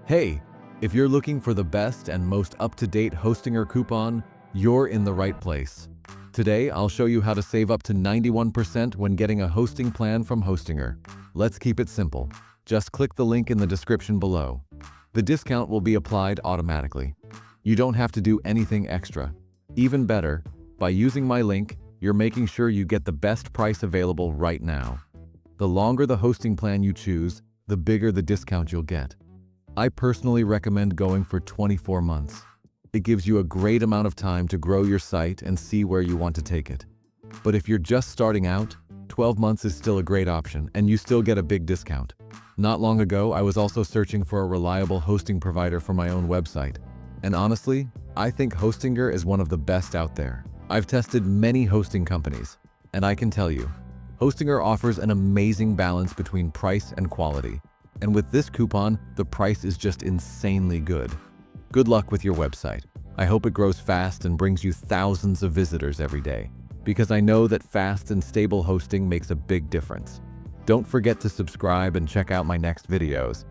Hey, if you're looking for the best and most up-to-date Hostinger coupon, you're in the right place. Today, I'll show you how to save up to 91% when getting a hosting plan from Hostinger. Let's keep it simple. Just click the link in the description below. The discount will be applied automatically. You don't have to do anything extra. Even better, by using my link, you're making sure you get the best price available right now. The longer the hosting plan you choose, the bigger the discount you'll get. I personally recommend going for 24 months. It gives you a great amount of time to grow your site and see where you want to take it. But if you're just starting out, 12 months is still a great option and you still get a big discount. Not long ago, I was also searching for a reliable hosting provider for my own website. And honestly, I think Hostinger is one of the best out there. I've tested many hosting companies, and I can tell you, Hostinger offers an amazing balance between price and quality. And with this coupon, the price is just insanely good. Good luck with your website. I hope it grows fast and brings you thousands of visitors every day, because I know that fast and stable hosting makes a big difference. Don't forget to subscribe and check out my next videos.